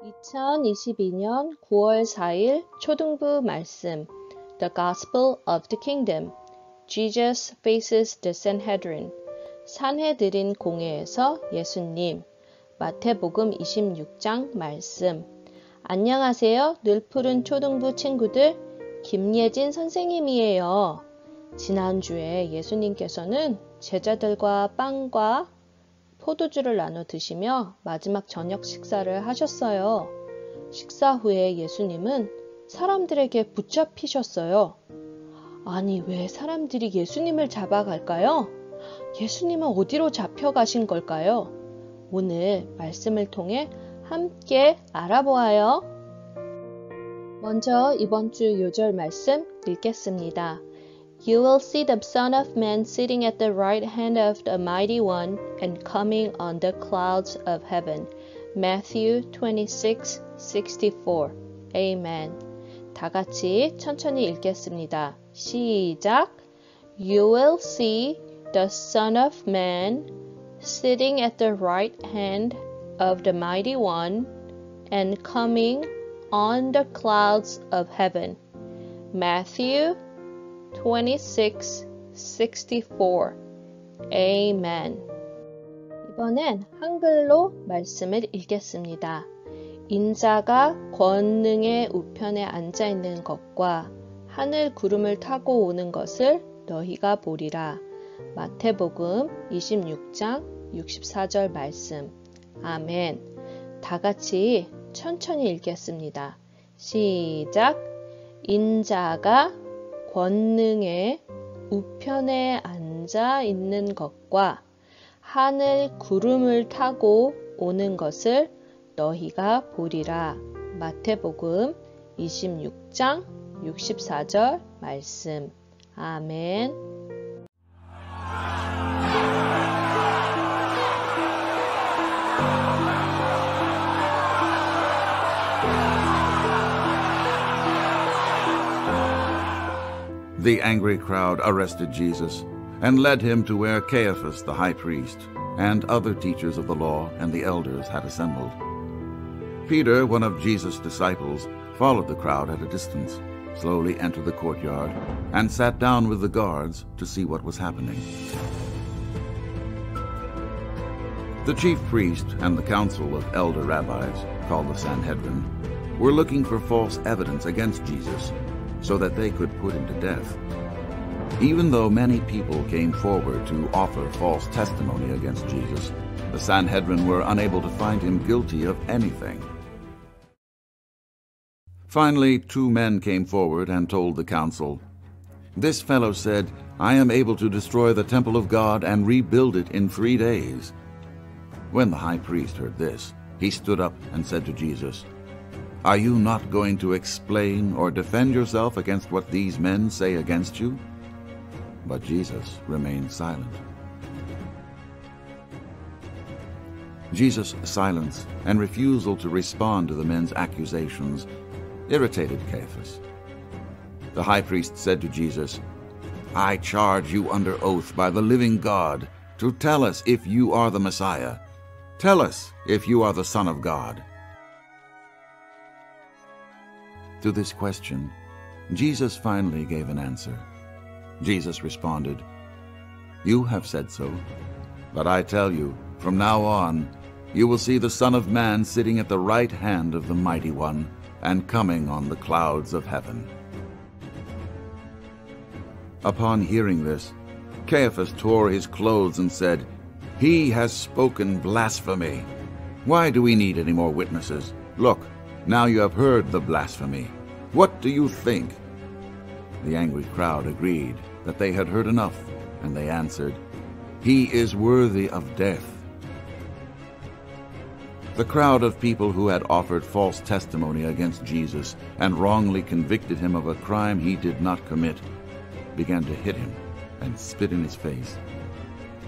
2022년 9월 4일 초등부 말씀 The Gospel of the Kingdom Jesus faces the Sanhedrin 산헤드린 공회에서 예수님 마태복음 26장 말씀 안녕하세요. 늘 푸른 초등부 친구들 김예진 선생님이에요. 지난주에 예수님께서는 제자들과 빵과 포도주를 나눠 드시며 마지막 저녁 식사를 하셨어요. 식사 후에 예수님은 사람들에게 붙잡히셨어요. 아니, 왜 사람들이 예수님을 잡아갈까요? 예수님은 어디로 잡혀가신 걸까요? 오늘 말씀을 통해 함께 알아보아요. 먼저 이번 주 요절 말씀 읽겠습니다. You will see the Son of Man sitting at the right hand of the Mighty One and coming on the clouds of heaven. Matthew 26:64. Amen. 다 같이 천천히 읽겠습니다. 시작. You will see the Son of Man sitting at the right hand of the Mighty One and coming on the clouds of heaven. Matthew 26:64. Amen. 이번엔 한글로 말씀을 읽겠습니다. 인자가 권능의 우편에 앉아 있는 것과 하늘 구름을 타고 오는 것을 너희가 보리라. 마태복음 26장 64절 말씀. 아멘. 다 같이 천천히 읽겠습니다. 시작. 인자가 권능의 우편에 앉아 있는 것과 하늘 구름을 타고 오는 것을 너희가 보리라. 마태복음 26장 64절 말씀. 아멘. The angry crowd arrested Jesus and led him to where Caiaphas the high priest and other teachers of the law and the elders had assembled. Peter, one of Jesus' disciples, followed the crowd at a distance, slowly entered the courtyard, and sat down with the guards to see what was happening. The chief priest and the council of elder rabbis, called the Sanhedrin, were looking for false evidence against Jesus, so that they could put him to death. Even though many people came forward to offer false testimony against Jesus, the Sanhedrin were unable to find him guilty of anything. Finally, 2 men came forward and told the council, "This fellow said, 'I am able to destroy the temple of God and rebuild it in 3 days.'" When the high priest heard this, he stood up and said to Jesus, "Are you not going to explain or defend yourself against what these men say against you?" But Jesus remained silent. Jesus' silence and refusal to respond to the men's accusations irritated Caiaphas. The high priest said to Jesus, "I charge you under oath by the living God to tell us if you are the Messiah. Tell us if you are the Son of God." To this question, Jesus finally gave an answer. Jesus responded, "You have said so, but I tell you, from now on, you will see the Son of Man sitting at the right hand of the Mighty One and coming on the clouds of heaven." Upon hearing this, Caiaphas tore his clothes and said, "He has spoken blasphemy. Why do we need any more witnesses? Look, now you have heard the blasphemy. What do you think?" The angry crowd agreed that they had heard enough, and they answered, "He is worthy of death." The crowd of people who had offered false testimony against Jesus and wrongly convicted him of a crime he did not commit began to hit him and spit in his face.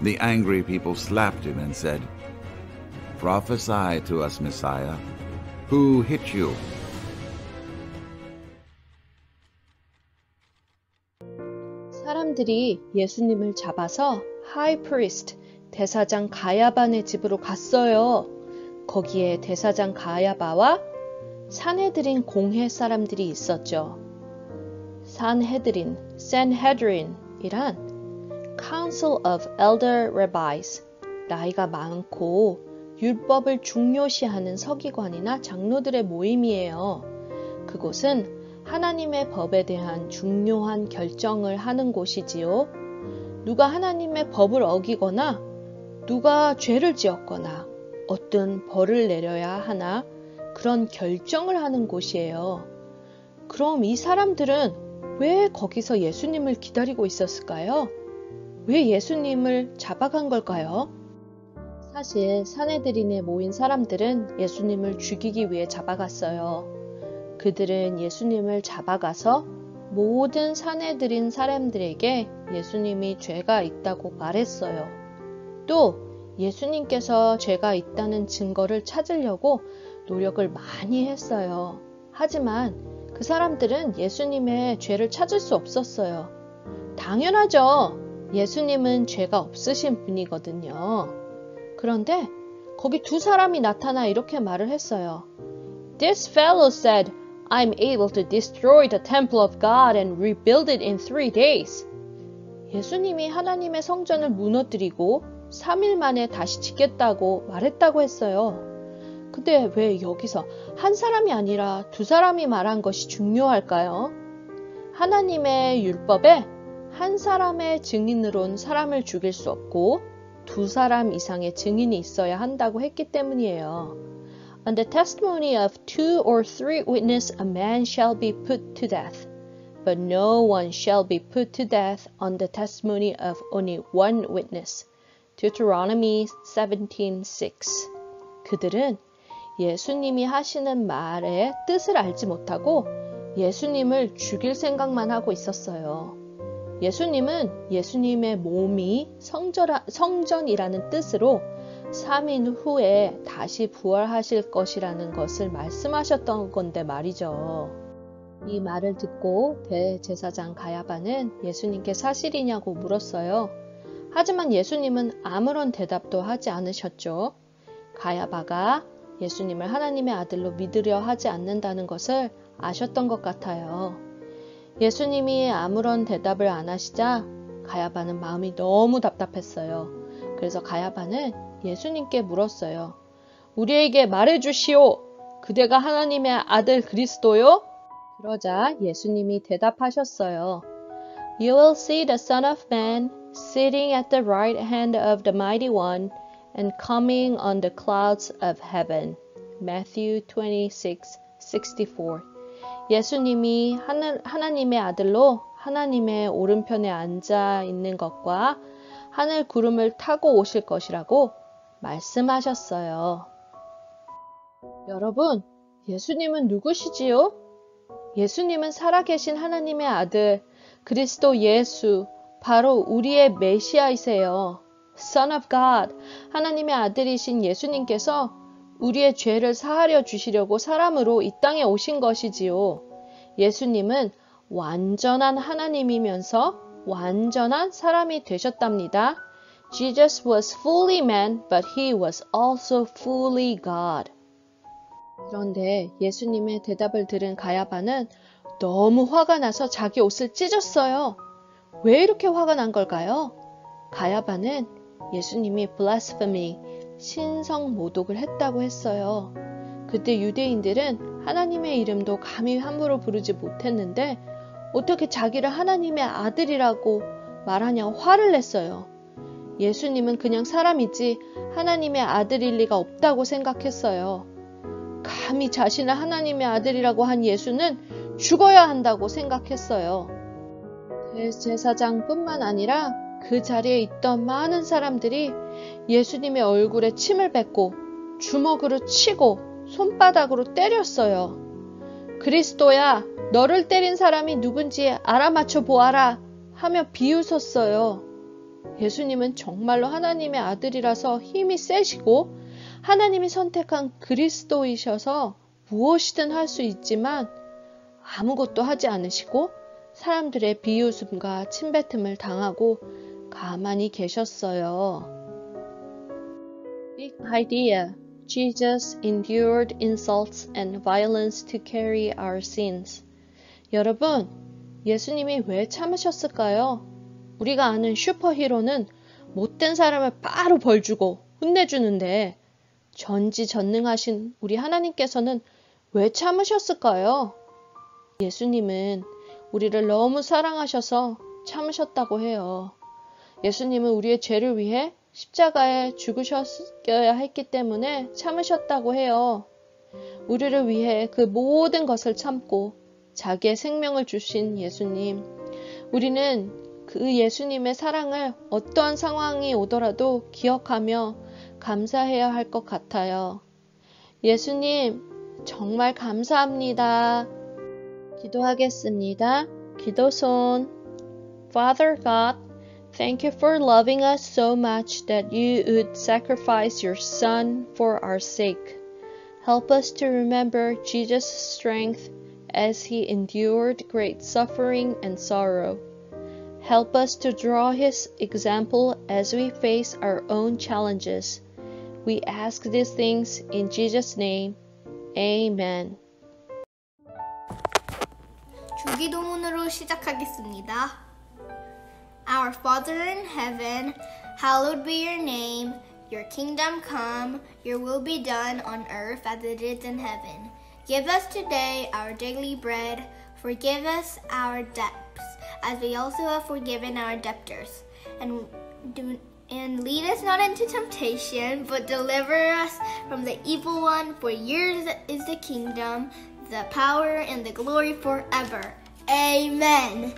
The angry people slapped him and said, "Prophesy to us, Messiah. Who hit you?" 사람들이 예수님을 잡아서 하이 프리스트, 대사장 가야반의 집으로 갔어요. 거기에 대사장 가야바와 산헤드린 공회 사람들이 있었죠. Sanhedrin이란 Council of Elder Rabbis, 나이가 많고 율법을 중요시하는 서기관이나 장로들의 모임이에요. 그곳은 하나님의 법에 대한 중요한 결정을 하는 곳이지요. 누가 하나님의 법을 어기거나 누가 죄를 지었거나 어떤 벌을 내려야 하나 그런 결정을 하는 곳이에요. 그럼 이 사람들은 왜 거기서 예수님을 기다리고 있었을까요? 왜 예수님을 잡아간 걸까요? 사실 산헤드린에 모인 사람들은 예수님을 죽이기 위해 잡아갔어요. 그들은 예수님을 잡아가서 모든 산헤드린 사람들에게 예수님이 죄가 있다고 말했어요. 또 예수님께서 죄가 있다는 증거를 찾으려고 노력을 많이 했어요. 하지만 그 사람들은 예수님의 죄를 찾을 수 없었어요. 당연하죠. 예수님은 죄가 없으신 분이거든요. 그런데 거기 두 사람이 나타나 이렇게 말을 했어요. This fellow said, I'm able to destroy the temple of God and rebuild it in 3 days. 예수님이 하나님의 성전을 무너뜨리고 3일 만에 다시 짓겠다고 말했다고 했어요. 근데 왜 여기서 한 사람이 아니라 두 사람이 말한 것이 중요할까요? 하나님의 율법에 한 사람의 증인으론 사람을 죽일 수 없고 두 사람 이상의 증인이 있어야 한다고 했기 때문이에요. On the testimony of 2 or 3 witnesses a man shall be put to death, but no one shall be put to death on the testimony of only one witness. Deuteronomy 17:6. 그들은 예수님이 하시는 말의 뜻을 알지 못하고 예수님을 죽일 생각만 하고 있었어요. 예수님은 예수님의 몸이 성전이라는 뜻으로 3일 후에 다시 부활하실 것이라는 것을 말씀하셨던 건데 말이죠. 이 말을 듣고 대제사장 가야바는 예수님께 사실이냐고 물었어요. 하지만 예수님은 아무런 대답도 하지 않으셨죠. 가야바가 예수님을 하나님의 아들로 믿으려 하지 않는다는 것을 아셨던 것 같아요. 예수님이 아무런 대답을 안 하시자 가야바는 마음이 너무 답답했어요. 그래서 가야바는 예수님께 물었어요. 우리에게 말해주시오. 그대가 하나님의 아들 그리스도요? 그러자 예수님이 대답하셨어요. You will see the Son of Man sitting at the right hand of the Mighty One and coming on the clouds of heaven. Matthew 26:64. 예수님이 하나님의 아들로 하나님의 오른편에 앉아 있는 것과 하늘 구름을 타고 오실 것이라고 말씀하셨어요. 여러분, 예수님은 누구시지요? 예수님은 살아계신 하나님의 아들, 그리스도 예수, 바로 우리의 메시아이세요. Son of God, 하나님의 아들이신 예수님께서 우리의 죄를 사하려 주시려고 사람으로 이 땅에 오신 것이지요. 예수님은 완전한 하나님이면서 완전한 사람이 되셨답니다. Jesus was fully man, but he was also fully God. 그런데 예수님의 대답을 들은 가야바는 너무 화가 나서 자기 옷을 찢었어요. 왜 이렇게 화가 난 걸까요? 가야바는 예수님이 blasphemy, 신성 모독을 했다고 했어요. 그때 유대인들은 하나님의 이름도 감히 함부로 부르지 못했는데 어떻게 자기를 하나님의 아들이라고 말하냐고 화를 냈어요. 예수님은 그냥 사람이지 하나님의 아들일 리가 없다고 생각했어요. 감히 자신을 하나님의 아들이라고 한 예수는 죽어야 한다고 생각했어요. 대제사장뿐만 아니라 그 자리에 있던 많은 사람들이 예수님의 얼굴에 침을 뱉고 주먹으로 치고 손바닥으로 때렸어요. 그리스도야, 너를 때린 사람이 누군지 알아맞혀 보아라 하며 비웃었어요. 예수님은 정말로 하나님의 아들이라서 힘이 세시고 하나님이 선택한 그리스도이셔서 무엇이든 할 수 있지만 아무것도 하지 않으시고 사람들의 비웃음과 침뱉음을 당하고 가만히 계셨어요. Big idea. Jesus endured insults and violence to carry our sins. 여러분, 예수님이 왜 참으셨을까요? 우리가 아는 슈퍼히로는 못된 사람을 바로 벌주고 혼내주는데 전지전능하신 우리 하나님께서는 왜 참으셨을까요? 예수님은 우리를 너무 사랑하셔서 참으셨다고 해요. 예수님은 우리의 죄를 위해 십자가에 죽으셨어야 했기 때문에 참으셨다고 해요. 우리를 위해 그 모든 것을 참고 자기의 생명을 주신 예수님. 우리는 그 예수님의 사랑을 어떠한 상황이 오더라도 기억하며 감사해야 할 것 같아요. 예수님, 정말 감사합니다. 기도하겠습니다. 기도손. Father God, thank you for loving us so much that you would sacrifice your Son for our sake. Help us to remember Jesus' strength as he endured great suffering and sorrow. Help us to draw his example as we face our own challenges. We ask these things in Jesus' name. Amen. 주기도문으로 시작하겠습니다. Our Father in heaven, hallowed be your name. Your kingdom come, your will be done on earth as it is in heaven. Give us today our daily bread. Forgive us our debts, as we also have forgiven our debtors. And lead us not into temptation, but deliver us from the evil one. For yours is the kingdom, the power, and the glory forever. Amen.